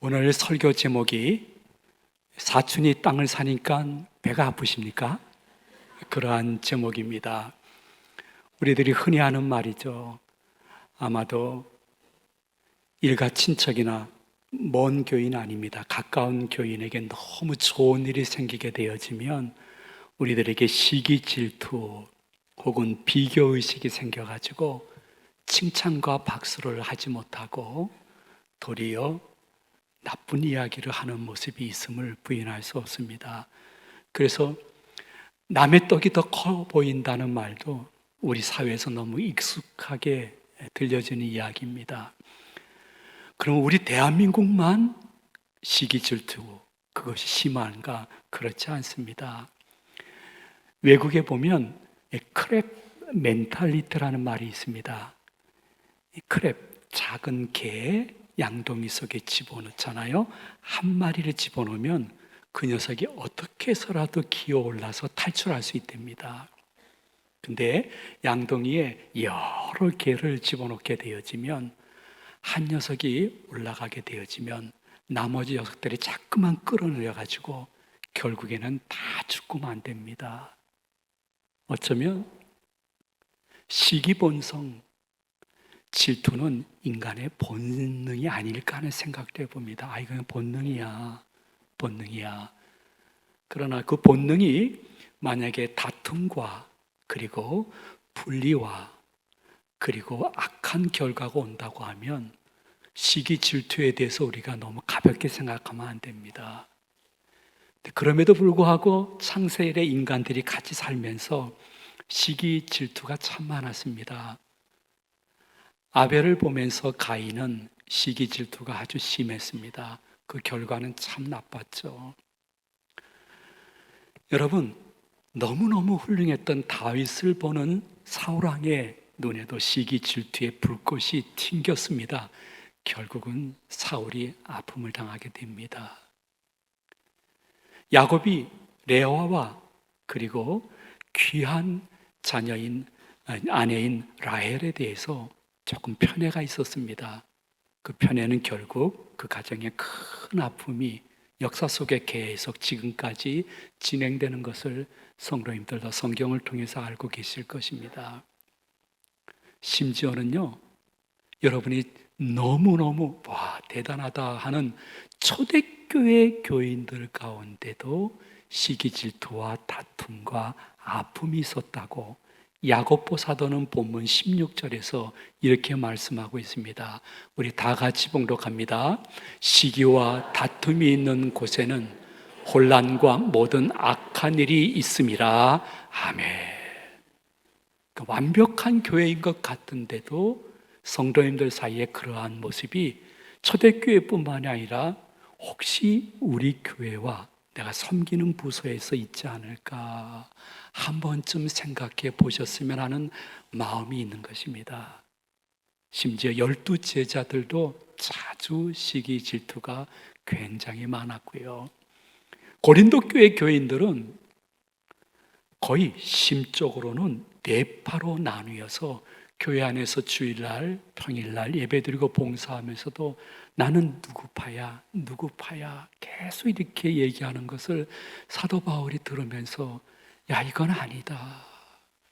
오늘 설교 제목이 사촌이 땅을 사니까 배가 아프십니까? 그러한 제목입니다. 우리들이 흔히 하는 말이죠. 아마도 일가 친척이나 먼 교인 아닙니다. 가까운 교인에게 너무 좋은 일이 생기게 되어지면 우리들에게 시기 질투 혹은 비교의식이 생겨가지고 칭찬과 박수를 하지 못하고 도리어 나쁜 이야기를 하는 모습이 있음을 부인할 수 없습니다. 그래서 남의 떡이 더 커 보인다는 말도 우리 사회에서 너무 익숙하게 들려지는 이야기입니다. 그럼 우리 대한민국만 시기 질투 그것이 심한가? 그렇지 않습니다. 외국에 보면 크랩 멘탈리티라는 말이 있습니다. 이 크랩, 작은 개 양동이 속에 집어넣잖아요. 한 마리를 집어넣으면 그 녀석이 어떻게 해서라도 기어올라서 탈출할 수 있답니다. 근데 양동이에 여러 개를 집어넣게 되어지면 한 녀석이 올라가게 되어지면 나머지 녀석들이 자꾸만 끌어내려가지고 결국에는 다 죽고 만됩니다. 어쩌면 시기본성, 질투는 인간의 본능이 아닐까 하는 생각도 해봅니다. 이건 본능이야. 그러나 그 본능이 만약에 다툼과 그리고 분리와 그리고 악한 결과가 온다고 하면 시기 질투에 대해서 우리가 너무 가볍게 생각하면 안 됩니다. 그럼에도 불구하고 창세 이래 인간들이 같이 살면서 시기 질투가 참 많았습니다. 아벨을 보면서 가인은 시기 질투가 아주 심했습니다. 그 결과는 참 나빴죠. 여러분, 너무너무 훌륭했던 다윗을 보는 사울왕의 눈에도 시기 질투의 불꽃이 튕겼습니다. 결국은 사울이 아픔을 당하게 됩니다. 야곱이 레아와 그리고 귀한 자녀인 아내인 라헬에 대해서 조금 편애가 있었습니다. 그 편애는 결국 그 가정에 큰 아픔이 역사 속에 계속 지금까지 진행되는 것을 성도님들도 성경을 통해서 알고 계실 것입니다. 심지어는요, 여러분이 너무너무 대단하다 하는 초대교회 교인들 가운데도 시기 질투와 다툼과 아픔이 있었다고 야고보 사도는 본문 16절에서 이렇게 말씀하고 있습니다. 우리 다 같이 봉독합니다. 시기와 다툼이 있는 곳에는 혼란과 모든 악한 일이 있음이라. 아멘. 완벽한 교회인 것 같은데도 성도님들 사이에 그러한 모습이 초대교회뿐만이 아니라 혹시 우리 교회와 내가 섬기는 부서에서 있지 않을까 한 번쯤 생각해 보셨으면 하는 마음이 있는 것입니다. 심지어 12 제자들도 자주 시기 질투가 굉장히 많았고요. 고린도 교회 교인들은 거의 심적으로는 네 파로 나누어서 교회 안에서 주일날, 평일날 예배드리고 봉사하면서도 나는 누구 파야 계속 이렇게 얘기하는 것을 사도 바울이 들으면서 이건 아니다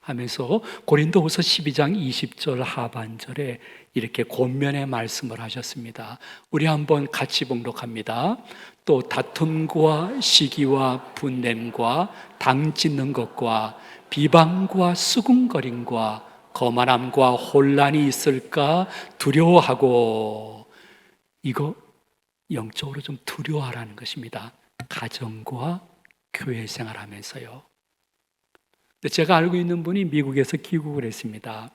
하면서 고린도후서 12장 20절 하반절에 이렇게 권면의 말씀을 하셨습니다. 우리 한번 같이 봉독합니다. 또 다툼과 시기와 분냄과 당 찢는 것과 비방과 수군거림과 거만함과 혼란이 있을까 두려워하고, 이거 영적으로 좀 두려워하라는 것입니다. 가정과 교회 생활하면서요. 제가 알고 있는 분이 미국에서 귀국을 했습니다.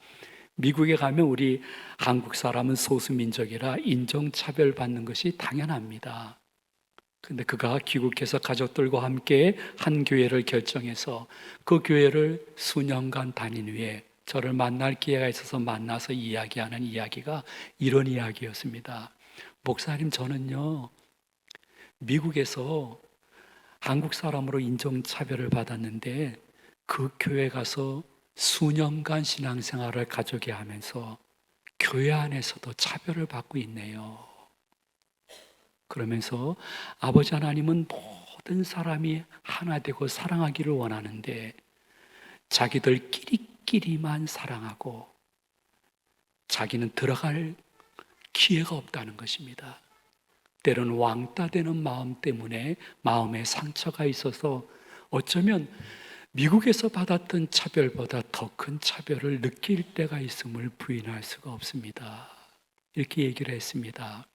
미국에 가면 우리 한국 사람은 소수민족이라 인종차별 받는 것이 당연합니다. 근데 그가 귀국해서 가족들과 함께 한 교회를 결정해서 그 교회를 수년간 다닌 후에 저를 만날 기회가 있어서 만나서 이야기하는 이야기가 이런 이야기였습니다. 목사님, 저는요 미국에서 한국 사람으로 인종차별을 받았는데 그 교회 가서 수년간 신앙생활을 가족이 하면서 교회 안에서도 차별을 받고 있네요. 그러면서 아버지 하나님은 모든 사람이 하나 되고 사랑하기를 원하는데 자기들끼리만 사랑하고 자기는 들어갈 기회가 없다는 것입니다. 때로는 왕따 되는 마음 때문에 마음에 상처가 있어서 어쩌면 미국에서 받았던 차별보다 더 큰 차별을 느낄 때가 있음을 부인할 수가 없습니다. 이렇게 얘기를 했습니다.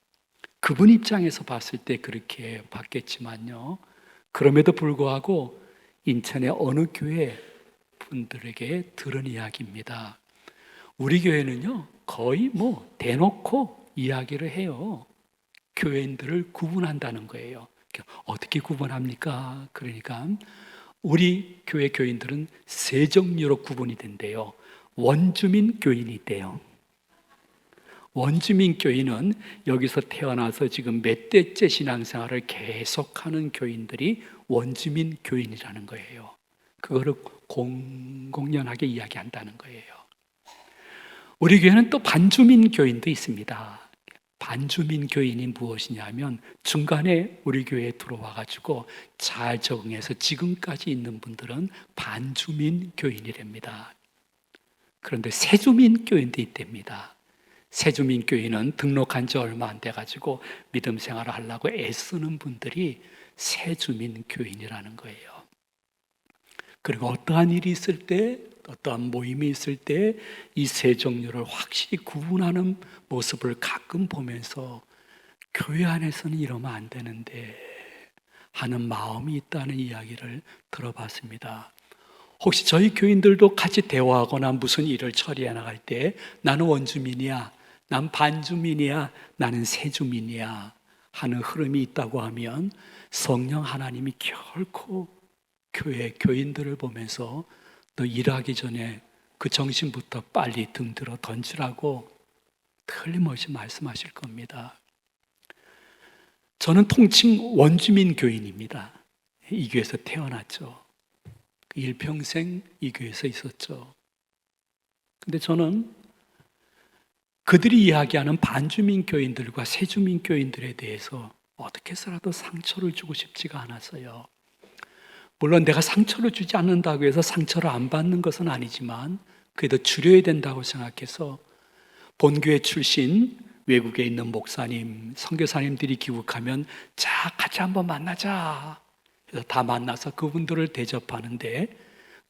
그분 입장에서 봤을 때 그렇게 봤겠지만요. 그럼에도 불구하고 인천의 어느 교회 분들에게 들은 이야기입니다. 우리 교회는요, 거의 대놓고 이야기를 해요. 교회인들을 구분한다는 거예요. 어떻게 구분합니까? 그러니까 우리 교회 교인들은 세 종류로 구분이 된대요. 원주민 교인이 있대요. 원주민 교인은 여기서 태어나서 지금 몇 대째 신앙생활을 계속하는 교인들이 원주민 교인이라는 거예요. 그거를 공공연하게 이야기한다는 거예요. 우리 교회는 또 반주민 교인도 있습니다. 반주민 교인이 무엇이냐면 중간에 우리 교회에 들어와 가지고 잘 적응해서 지금까지 있는 분들은 반주민 교인이랍니다. 그런데 세주민 교인도 있답니다. 세주민 교인은 등록한 지 얼마 안 돼 가지고 믿음 생활을 하려고 애쓰는 분들이 세주민 교인이라는 거예요. 그리고 어떠한 일이 있을 때, 어떠한 모임이 있을 때 이 세 종류를 확실히 구분하는 모습을 가끔 보면서 교회 안에서는 이러면 안 되는데 하는 마음이 있다는 이야기를 들어봤습니다. 혹시 저희 교인들도 같이 대화하거나 무슨 일을 처리해 나갈 때 나는 원주민이야, 난 반주민이야, 나는 세주민이야 하는 흐름이 있다고 하면 성령 하나님이 결코 교회 교인들을 보면서 너 일하기 전에 그 정신부터 빨리 등들어 던지라고 틀림없이 말씀하실 겁니다. 저는 통칭 원주민 교인입니다. 이 교회에서 태어났죠. 일평생 이 교회에서 있었죠. 근데 저는 그들이 이야기하는 반주민 교인들과 세주민 교인들에 대해서 어떻게 해서라도 상처를 주고 싶지가 않았어요. 물론 내가 상처를 주지 않는다고 해서 상처를 안 받는 것은 아니지만 그래도 줄여야 된다고 생각해서 본교회 출신 외국에 있는 목사님, 선교사님들이 귀국하면 자, 같이 한번 만나자. 그래서 다 만나서 그분들을 대접하는데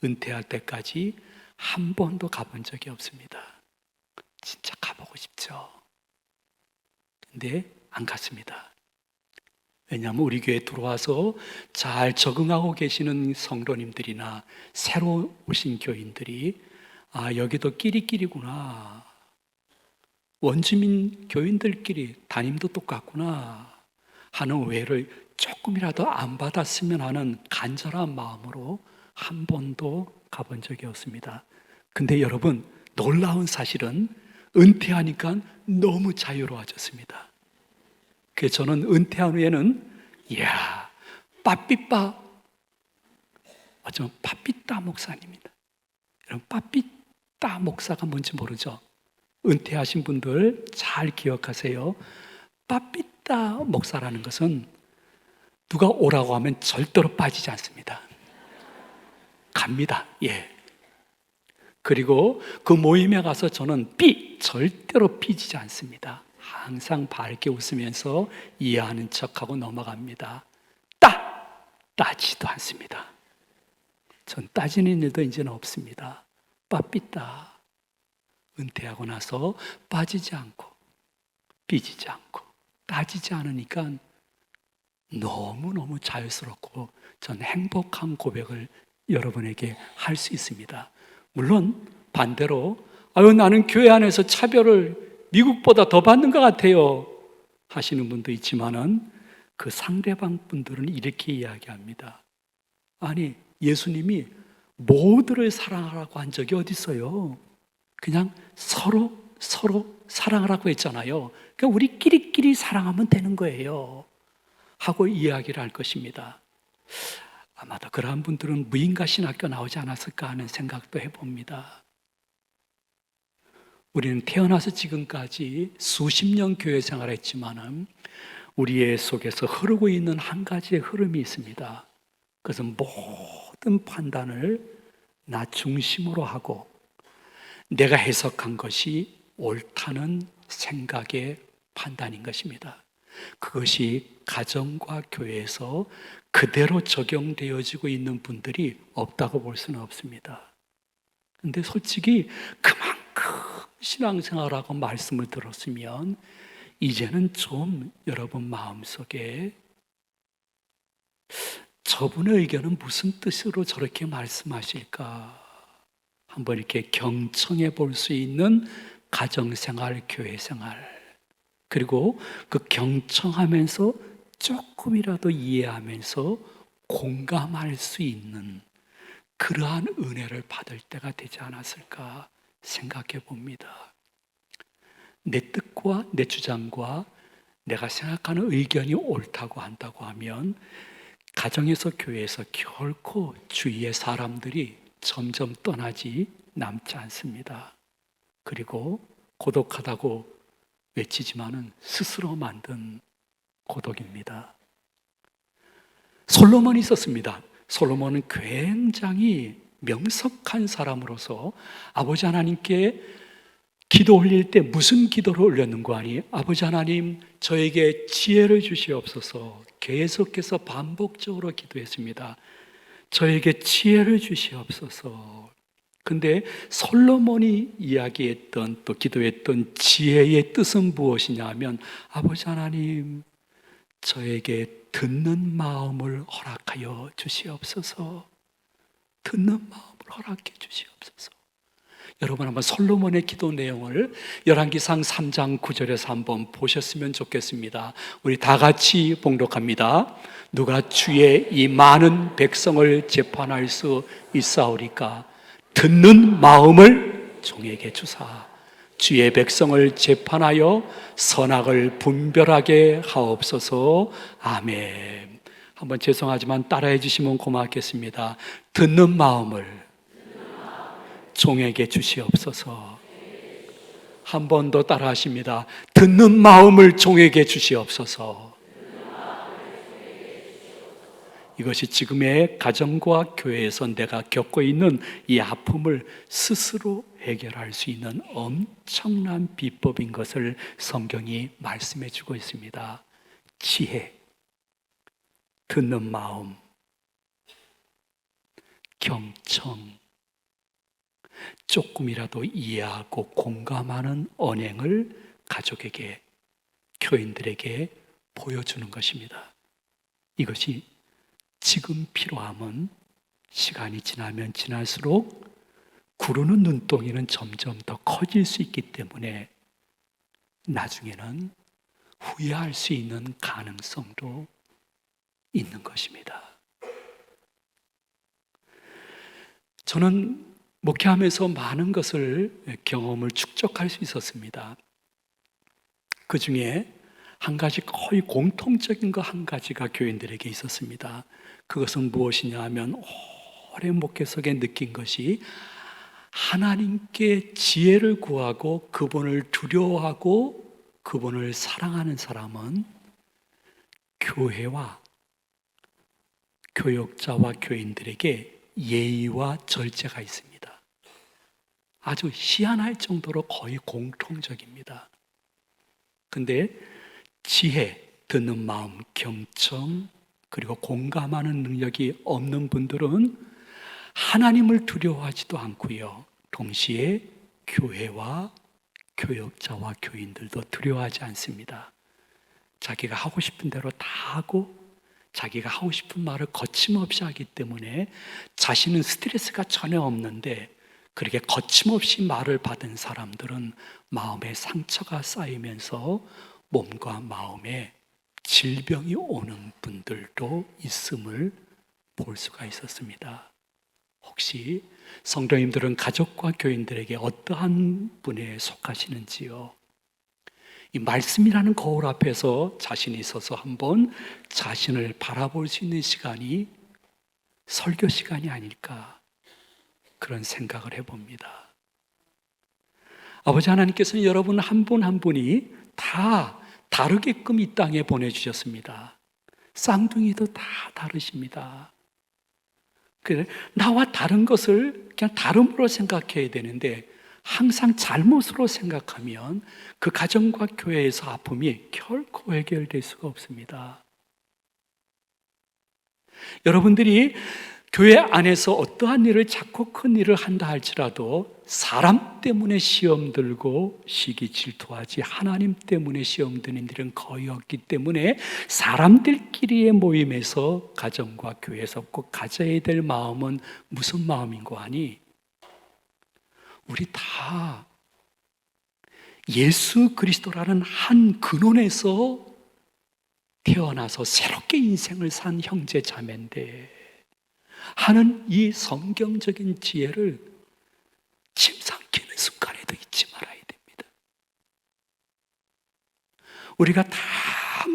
은퇴할 때까지 한 번도 가본 적이 없습니다. 진짜 가보고 싶죠. 근데 안 갔습니다. 왜냐하면 우리 교회에 들어와서 잘 적응하고 계시는 성도님들이나 새로 오신 교인들이 여기도 끼리끼리구나. 원주민 교인들끼리 담임도 똑같구나 하는 오해를 조금이라도 안 받았으면 하는 간절한 마음으로 한 번도 가본 적이 없습니다. 근데 여러분, 놀라운 사실은 은퇴하니까 너무 자유로워졌습니다. 그래서 저는 은퇴한 후에는 빠삐빠, 빠삐따 목사님이다. 여러분, 빠삐따 목사가 뭔지 모르죠? 은퇴하신 분들 잘 기억하세요. 빠삐따 목사라는 것은 누가 오라고 하면 절대로 빠지지 않습니다. 갑니다. 그리고 그 모임에 가서 저는 절대로 삐지지 않습니다. 항상 밝게 웃으면서 이해하는 척하고 넘어갑니다. 따지도 않습니다. 전 따지는 일도 이제는 없습니다. 빠삐따. 은퇴하고 나서 빠지지 않고 삐지지 않고 따지지 않으니까 너무너무 자유스럽고 전 행복한 고백을 여러분에게 할 수 있습니다. 물론 반대로 나는 교회 안에서 차별을 미국보다 더 받는 것 같아요 하시는 분도 있지만은 그 상대방 분들은 이렇게 이야기합니다. 아니, 예수님이 모두를 사랑하라고 한 적이 어디 있어요? 그냥 서로 사랑하라고 했잖아요. 그러니까 우리끼리 사랑하면 되는 거예요 하고 이야기를 할 것입니다. 아마도 그러한 분들은 무인가 신학교 나오지 않았을까 하는 생각도 해봅니다. 우리는 태어나서 지금까지 수십 년 교회 생활을 했지만은 우리의 속에서 흐르고 있는 한 가지의 흐름이 있습니다. 그것은 모든 판단을 나 중심으로 하고 내가 해석한 것이 옳다는 생각의 판단인 것입니다. 그것이 가정과 교회에서 그대로 적용되어지고 있는 분들이 없다고 볼 수는 없습니다. 근데 솔직히 그만큼 신앙생활하고 말씀을 들었으면 이제는 좀 여러분 마음속에 저분의 의견은 무슨 뜻으로 저렇게 말씀하실까 한번 이렇게 경청해 볼 수 있는 가정생활, 교회생활, 그리고 그 경청하면서 조금이라도 이해하면서 공감할 수 있는 그러한 은혜를 받을 때가 되지 않았을까 생각해 봅니다. 내 뜻과 내 주장과 내가 생각하는 의견이 옳다고 한다고 하면 가정에서 교회에서 결코 주위의 사람들이 점점 떠나지 남지 않습니다. 그리고 고독하다고 외치지만은 스스로 만든 고독입니다. 솔로몬이 있었습니다. 솔로몬은 굉장히 명석한 사람으로서 아버지 하나님께 기도 올릴 때 무슨 기도를 올렸는가 하니 아버지 하나님 저에게 지혜를 주시옵소서 계속해서 반복적으로 기도했습니다. 저에게 지혜를 주시옵소서. 근데 솔로몬이 이야기했던 또 기도했던 지혜의 뜻은 무엇이냐 하면 아버지 하나님 저에게 듣는 마음을 허락하여 주시옵소서. 듣는 마음을 허락해 주시옵소서. 여러분 한번 솔로몬의 기도 내용을 열왕기상 3장 9절에서 한번 보셨으면 좋겠습니다. 우리 다 같이 봉독합니다. 누가 주의 이 많은 백성을 재판할 수 있사오리까? 듣는 마음을 종에게 주사 주의 백성을 재판하여 선악을 분별하게 하옵소서. 아멘. 한번 죄송하지만 따라해 주시면 고맙겠습니다. 듣는 마음을 종에게 주시옵소서. 한 번 더 따라 하십니다. 듣는 마음을 종에게 주시옵소서. 이것이 지금의 가정과 교회에서 내가 겪고 있는 이 아픔을 스스로 해결할 수 있는 엄청난 비법인 것을 성경이 말씀해 주고 있습니다. 지혜, 듣는 마음, 경청, 조금이라도 이해하고 공감하는 언행을 가족에게, 교인들에게 보여주는 것입니다. 이것이 지금 필요함은 시간이 지나면 지날수록 구르는 눈덩이는 점점 더 커질 수 있기 때문에 나중에는 후회할 수 있는 가능성도 있는 것입니다. 저는 목회하면서 많은 것을 경험을 축적할 수 있었습니다. 그 중에 한 가지 거의 공통적인 거 한 가지가 교인들에게 있었습니다. 그것은 무엇이냐 하면 오랜 목회 속에 느낀 것이 하나님께 지혜를 구하고 그분을 두려워하고 그분을 사랑하는 사람은 교회와 교역자와 교인들에게 예의와 절제가 있습니다. 아주 희한할 정도로 거의 공통적입니다. 근데 지혜, 듣는 마음, 경청, 그리고 공감하는 능력이 없는 분들은 하나님을 두려워하지도 않고요. 동시에 교회와 교역자와 교인들도 두려워하지 않습니다. 자기가 하고 싶은 대로 다 하고 자기가 하고 싶은 말을 거침없이 하기 때문에 자신은 스트레스가 전혀 없는데 그렇게 거침없이 말을 받은 사람들은 마음에 상처가 쌓이면서 몸과 마음에 질병이 오는 분들도 있음을 볼 수가 있었습니다. 혹시 성도님들은 가족과 교인들에게 어떠한 분에 속하시는지요? 이 말씀이라는 거울 앞에서 자신이 서서 한번 자신을 바라볼 수 있는 시간이 설교 시간이 아닐까 그런 생각을 해봅니다. 아버지 하나님께서는 여러분 한 분 한 분이 다 다르게끔 이 땅에 보내주셨습니다. 쌍둥이도 다 다르십니다. 그래, 나와 다른 것을 그냥 다름으로 생각해야 되는데 항상 잘못으로 생각하면 그 가정과 교회에서 아픔이 결코 해결될 수가 없습니다. 여러분들이 교회 안에서 어떠한 일을, 작고 큰 일을 한다 할지라도 사람 때문에 시험 들고 시기 질투하지 하나님 때문에 시험 드는 일은 거의 없기 때문에 사람들끼리의 모임에서 가정과 교회에서 꼭 가져야 될 마음은 무슨 마음인고 하니, 우리 다 예수 그리스도라는 한 근원에서 태어나서 새롭게 인생을 산 형제 자매인데 하는 이 성경적인 지혜를 침삼키는 순간에도 잊지 말아야 됩니다. 우리가 다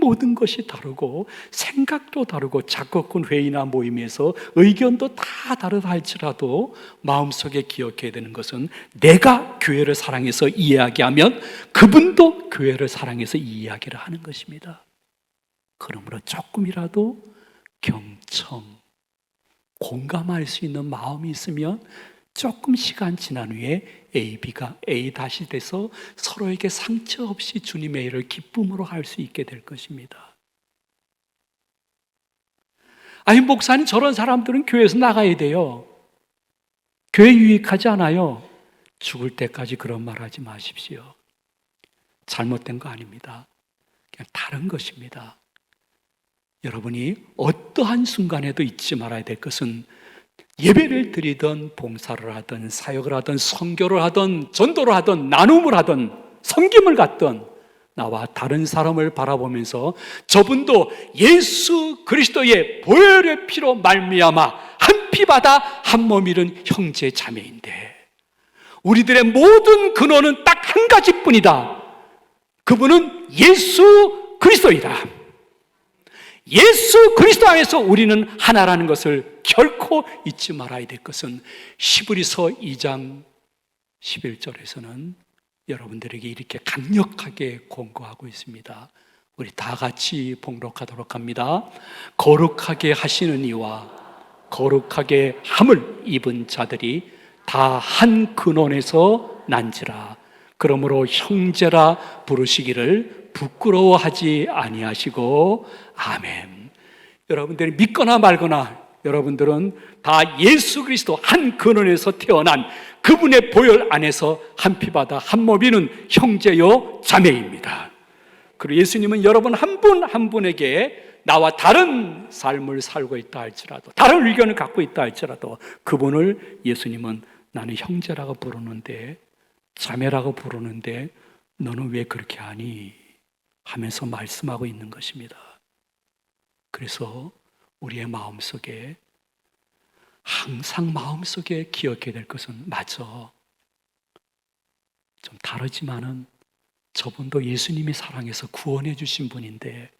모든 것이 다르고 생각도 다르고 작고 큰 회의나 모임에서 의견도 다 다르다 할지라도 마음속에 기억해야 되는 것은 내가 교회를 사랑해서 이야기하면 그분도 교회를 사랑해서 이야기를 하는 것입니다. 그러므로 조금이라도 경청, 공감할 수 있는 마음이 있으면 조금 시간 지난 후에 A, B가 A 다시 돼서 서로에게 상처 없이 주님의 일을 기쁨으로 할 수 있게 될 것입니다. 아니, 목사님, 저런 사람들은 교회에서 나가야 돼요. 교회 유익하지 않아요. 죽을 때까지 그런 말 하지 마십시오. 잘못된 거 아닙니다. 그냥 다른 것입니다. 여러분이 어떠한 순간에도 잊지 말아야 될 것은 예배를 드리든 봉사를 하든 사역을 하든 선교를 하든 전도를 하든 나눔을 하든 섬김을 갖든 나와 다른 사람을 바라보면서 저분도 예수 그리스도의 보혈의 피로 말미암아 한 피 받아 한 몸 이룬 형제 자매인데 우리들의 모든 근원은 딱 한 가지뿐이다. 그분은 예수 그리스도이다. 예수 그리스도 안에서 우리는 하나라는 것을 결코 잊지 말아야 될 것은 히브리서 2장 11절에서는 여러분들에게 이렇게 강력하게 권고하고 있습니다. 우리 다 같이 봉독하도록 합니다. 거룩하게 하시는 이와 거룩하게 함을 입은 자들이 다 한 근원에서 난지라. 그러므로 형제라 부르시기를 부끄러워하지 아니하시고 아멘. 여러분들이 믿거나 말거나 여러분들은 다 예수 그리스도 한 근원에서 태어난 그분의 보혈 안에서 한 피 받아 한 몸 이루는 형제요 자매입니다. 그리고 예수님은 여러분 한 분 한 분에게 나와 다른 삶을 살고 있다 할지라도 다른 의견을 갖고 있다 할지라도 그분을 예수님은 나는 형제라고 부르는데 자매라고 부르는데 너는 왜 그렇게 하니? 하면서 말씀하고 있는 것입니다. 그래서 우리의 마음속에 항상 마음속에 기억해야 될 것은 맞아. 좀 다르지만은 저분도 예수님이 사랑해서 구원해 주신 분인데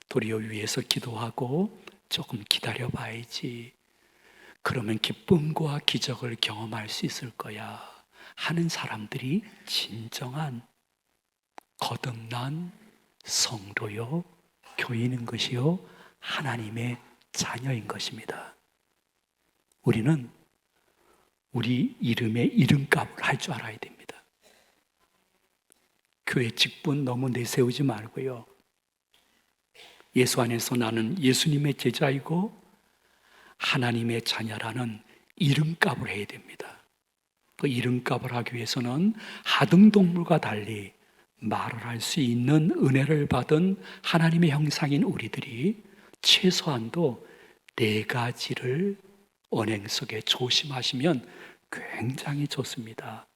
도리어 위해서 기도하고 조금 기다려 봐야지. 그러면 기쁨과 기적을 경험할 수 있을 거야. 하는 사람들이 진정한 거듭난 성도요, 교인인 것이요, 하나님의 자녀인 것입니다. 우리는 우리 이름의 이름값을 할 줄 알아야 됩니다. 교회 직분 너무 내세우지 말고요. 예수 안에서 나는 예수님의 제자이고 하나님의 자녀라는 이름값을 해야 됩니다. 그 이름값을 하기 위해서는 하등동물과 달리 말을 할 수 있는 은혜를 받은 하나님의 형상인 우리들이 최소한도 4가지를 언행 속에 조심하시면 굉장히 좋습니다.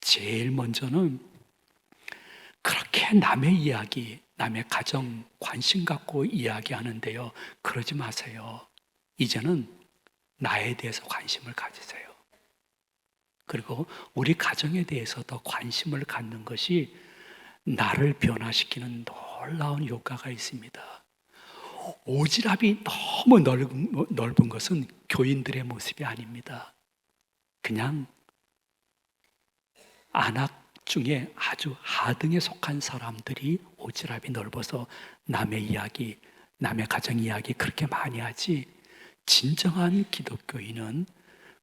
제일 먼저는 그렇게 남의 이야기, 남의 가정 관심 갖고 이야기하는데요. 그러지 마세요. 이제는 나에 대해서 관심을 가지세요. 그리고 우리 가정에 대해서 더 관심을 갖는 것이 나를 변화시키는 놀라운 효과가 있습니다. 오지랖이 너무 넓은 것은 교인들의 모습이 아닙니다. 그냥 중에 아주 하등에 속한 사람들이 오지랖이 넓어서 남의 이야기, 남의 가정 이야기 그렇게 많이 하지, 진정한 기독교인은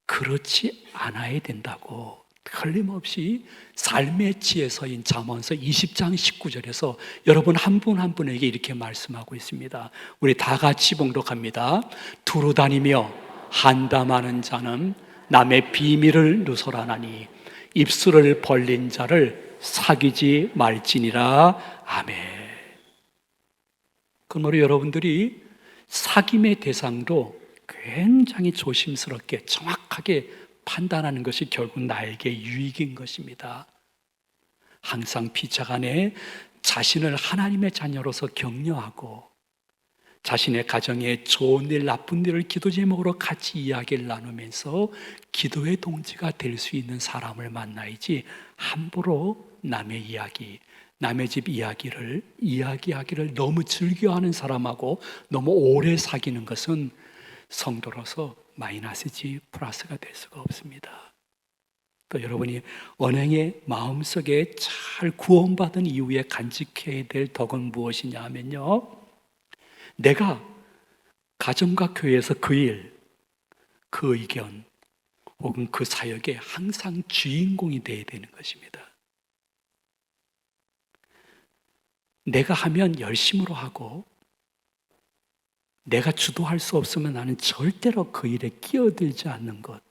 그렇지 않아야 된다고 틀림없이 삶의 지혜서인 잠언서 20장 19절에서 여러분 한 분 한 분에게 이렇게 말씀하고 있습니다. 우리 다 같이 봉독합니다. 두루 다니며 한담하는 자는 남의 비밀을 누설하나니 입술을 벌린 자를 사귀지 말지니라. 아멘. 그러므로 여러분들이 사귐의 대상도 굉장히 조심스럽게 정확하게 판단하는 것이 결국 나에게 유익인 것입니다. 항상 피차간에 자신을 하나님의 자녀로서 격려하고 자신의 가정에 좋은 일, 나쁜 일을 기도 제목으로 같이 이야기를 나누면서 기도의 동지가 될 수 있는 사람을 만나야지, 함부로 남의 이야기, 남의 집 이야기하기를 너무 즐겨하는 사람하고 너무 오래 사귀는 것은 성도로서 마이너스지 플러스가 될 수가 없습니다. 또 여러분이 언행의 마음속에 잘 구원받은 이후에 간직해야 될 덕은 무엇이냐 하면요, 내가 가정과 교회에서 그 일, 그 의견 혹은 그 사역에 항상 주인공이 되어야 되는 것입니다. 내가 하면 열심으로 하고 내가 주도할 수 없으면 나는 절대로 그 일에 끼어들지 않는 것,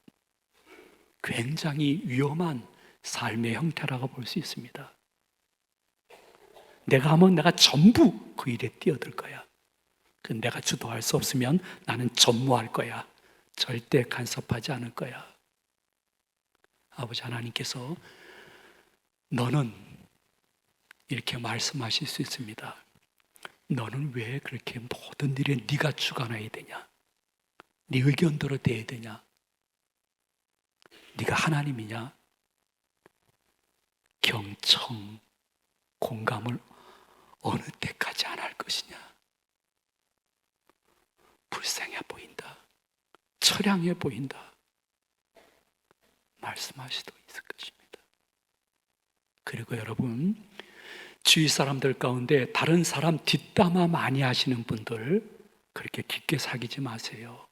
굉장히 위험한 삶의 형태라고 볼 수 있습니다. 내가 하면 내가 전부 그 일에 뛰어들 거야. 내가 주도할 수 없으면 나는 전무할 거야. 절대 간섭하지 않을 거야. 아버지 하나님께서 너는 이렇게 말씀하실 수 있습니다. 너는 왜 그렇게 모든 일에 네가 주관해야 되냐? 네 의견대로 돼야 되냐? 네가 하나님이냐? 경청, 공감을 어느 때까지 안 할 것이냐? 불쌍해 보인다, 처량해 보인다 말씀할 수도 있을 것입니다. 그리고 여러분, 주위 사람들 가운데 다른 사람 뒷담화 많이 하시는 분들 그렇게 깊게 사귀지 마세요.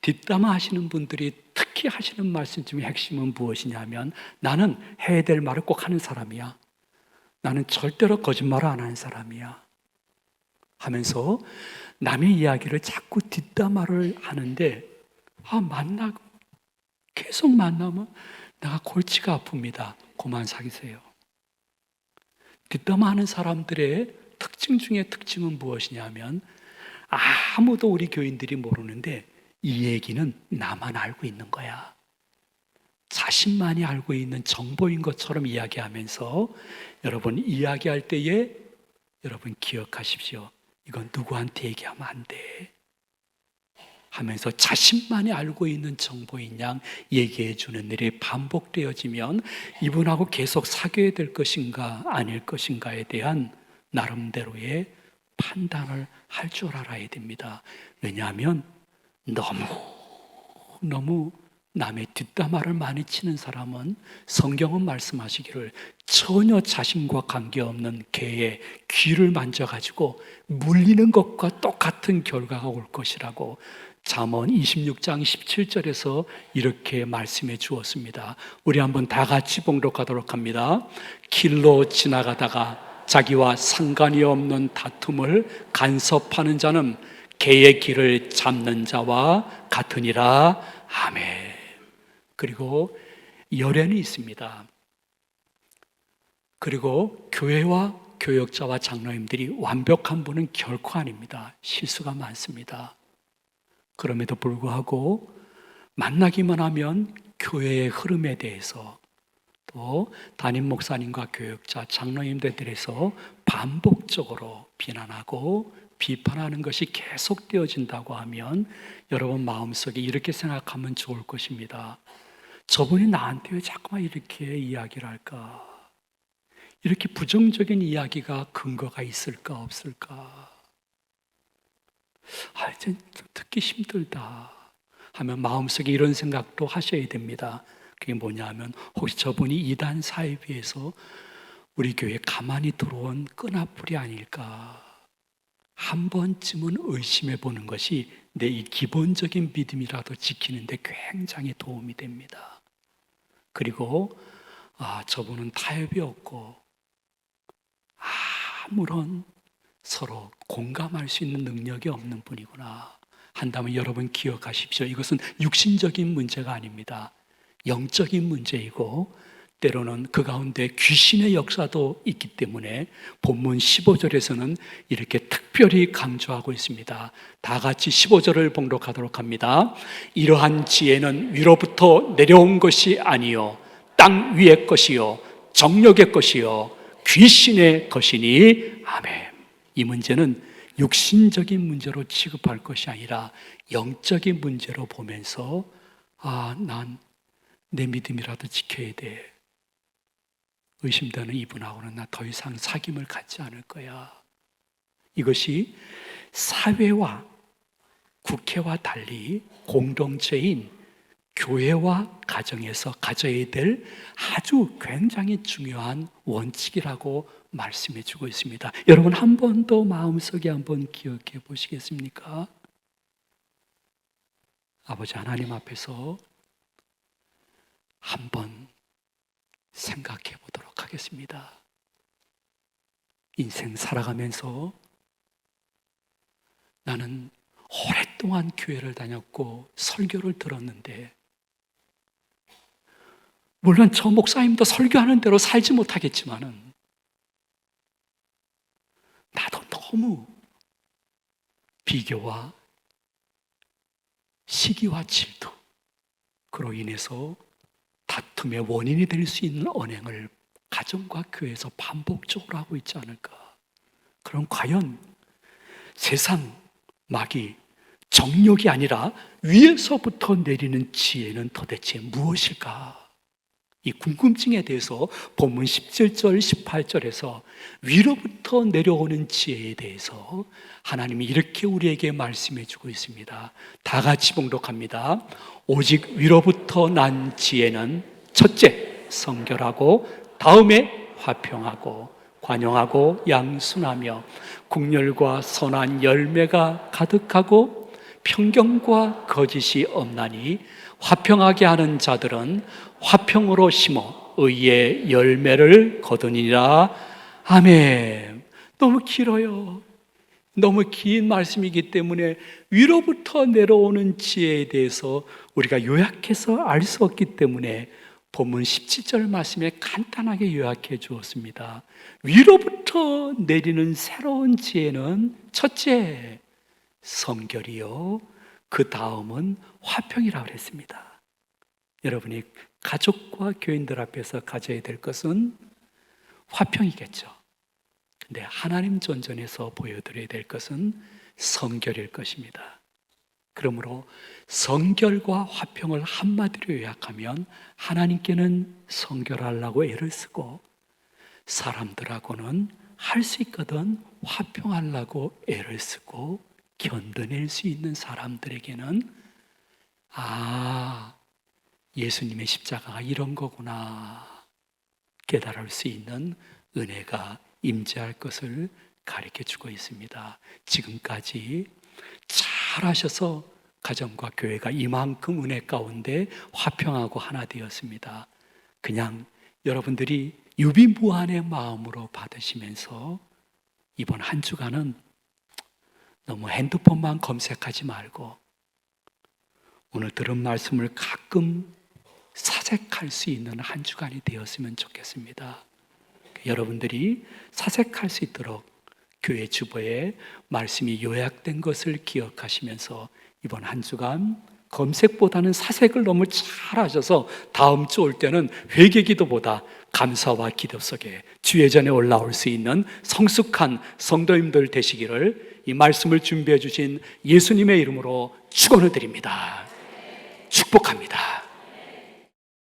뒷담화 하시는 분들이 특히 하시는 말씀 중에 핵심은 무엇이냐면, 나는 해야 될 말을 꼭 하는 사람이야, 나는 절대로 거짓말을 안 하는 사람이야 하면서 남의 이야기를 자꾸 뒷담화를 하는데, 만나고 계속 만나면 내가 골치가 아픕니다. 그만 사귀세요. 뒷담화하는 사람들의 특징 중에 특징은 무엇이냐면, 아무도 우리 교인들이 모르는데 이 얘기는 나만 알고 있는 거야. 자신만이 알고 있는 정보인 것처럼 이야기하면서, 여러분 이야기할 때에 여러분 기억하십시오. 이건 누구한테 얘기하면 안 돼 하면서 자신만이 알고 있는 정보인 양 얘기해 주는 일이 반복되어지면 이분하고 계속 사귀어야 될 것인가 아닐 것인가에 대한 나름대로의 판단을 할 줄 알아야 됩니다. 왜냐하면 너무 남의 뒷담화를 많이 치는 사람은 성경은 말씀하시기를 전혀 자신과 관계없는 개의 귀를 만져가지고 물리는 것과 똑같은 결과가 올 것이라고 잠언 26장 17절에서 이렇게 말씀해 주었습니다. 우리 한번 다 같이 봉독하도록 합니다. 길로 지나가다가 자기와 상관이 없는 다툼을 간섭하는 자는 개의 길을 잡는 자와 같으니라. 아멘. 그리고 열애는 있습니다. 그리고 교회와 교역자와 장로님들이 완벽한 분은 결코 아닙니다. 실수가 많습니다. 그럼에도 불구하고 만나기만 하면 교회의 흐름에 대해서, 또 담임 목사님과 교역자, 장로님들에 대해서 반복적으로 비난하고 비판하는 것이 계속되어진다고 하면 여러분 마음속에 이렇게 생각하면 좋을 것입니다. 저분이 나한테 왜 자꾸만 이렇게 이야기를 할까? 이렇게 부정적인 이야기가 근거가 있을까 없을까? 좀 듣기 힘들다 하면 마음속에 이런 생각도 하셔야 됩니다. 그게 뭐냐면 혹시 저분이 이단 사이비에서 우리 교회에 가만히 들어온 끈아풀이 아닐까, 한 번쯤은 의심해 보는 것이 내 이 기본적인 믿음이라도 지키는데 굉장히 도움이 됩니다. 그리고 저분은 타협이 없고 아무런 서로 공감할 수 있는 능력이 없는 분이구나 한다면 여러분 기억하십시오. 이것은 육신적인 문제가 아닙니다. 영적인 문제이고 때로는 그 가운데 귀신의 역사도 있기 때문에 본문 15절에서는 이렇게 특별히 강조하고 있습니다. 다 같이 15절을 봉독하도록 합니다. 이러한 지혜는 위로부터 내려온 것이 아니요 땅 위의 것이요 정력의 것이요 귀신의 것이니 아멘. 이 문제는 육신적인 문제로 취급할 것이 아니라 영적인 문제로 보면서 난 내 믿음이라도 지켜야 돼. 의심되는 이분하고는 나 더 이상 사귐을 갖지 않을 거야. 이것이 사회와 국회와 달리 공동체인 교회와 가정에서 가져야 될 아주 굉장히 중요한 원칙이라고 말씀해 주고 있습니다. 여러분 한 번 더 마음속에 한번 기억해 보시겠습니까? 아버지 하나님 앞에서 한번 생각해 보도록 하겠습니다. 인생 살아가면서 나는 오랫동안 교회를 다녔고 설교를 들었는데 물론 저 목사님도 설교하는 대로 살지 못하겠지만은 나도 너무 비교와 시기와 질투 그로 인해서 다툼의 원인이 될 수 있는 언행을 가정과 교회에서 반복적으로 하고 있지 않을까. 그럼 과연 세상 마귀 정욕이 아니라 위에서부터 내리는 지혜는 도대체 무엇일까? 이 궁금증에 대해서 본문 17절, 18절에서 위로부터 내려오는 지혜에 대해서 하나님이 이렇게 우리에게 말씀해 주고 있습니다. 다 같이 봉독합니다. 오직 위로부터 난 지혜는 첫째, 성결하고 다음에 화평하고 관용하고 양순하며 국률과 선한 열매가 가득하고 편견과 거짓이 없나니 화평하게 하는 자들은 화평으로 심어 의의 열매를 거두니라. 아멘. 너무 길어요. 너무 긴 말씀이기 때문에 위로부터 내려오는 지혜에 대해서 우리가 요약해서 알 수 없기 때문에 본문 17절 말씀에 간단하게 요약해 주었습니다. 위로부터 내리는 새로운 지혜는 첫째, 성결이요. 그 다음은 화평이라고 했습니다. 여러분이 가족과 교인들 앞에서 가져야 될 것은 화평이겠죠. 근데 하나님 전전에서 보여드려야 될 것은 성결일 것입니다. 그러므로 성결과 화평을 한마디로 요약하면 하나님께는 성결하려고 애를 쓰고 사람들하고는 할 수 있거든 화평하려고 애를 쓰고 견뎌낼 수 있는 사람들에게는 예수님의 십자가가 이런 거구나 깨달을 수 있는 은혜가 임재할 것을 가르쳐 주고 있습니다. 지금까지 잘 하셔서 가정과 교회가 이만큼 은혜 가운데 화평하고 하나 되었습니다. 그냥 여러분들이 유비무환의 마음으로 받으시면서 이번 한 주간은 너무 핸드폰만 검색하지 말고 오늘 들은 말씀을 가끔 사색할 수 있는 한 주간이 되었으면 좋겠습니다. 여러분들이 사색할 수 있도록 교회 주보에 말씀이 요약된 것을 기억하시면서 이번 한 주간 검색보다는 사색을 너무 잘 하셔서 다음 주 올 때는 회개기도보다 감사와 기도 속에 주의 전에 올라올 수 있는 성숙한 성도님들 되시기를 이 말씀을 준비해 주신 예수님의 이름으로 축원을 드립니다. 축복합니다.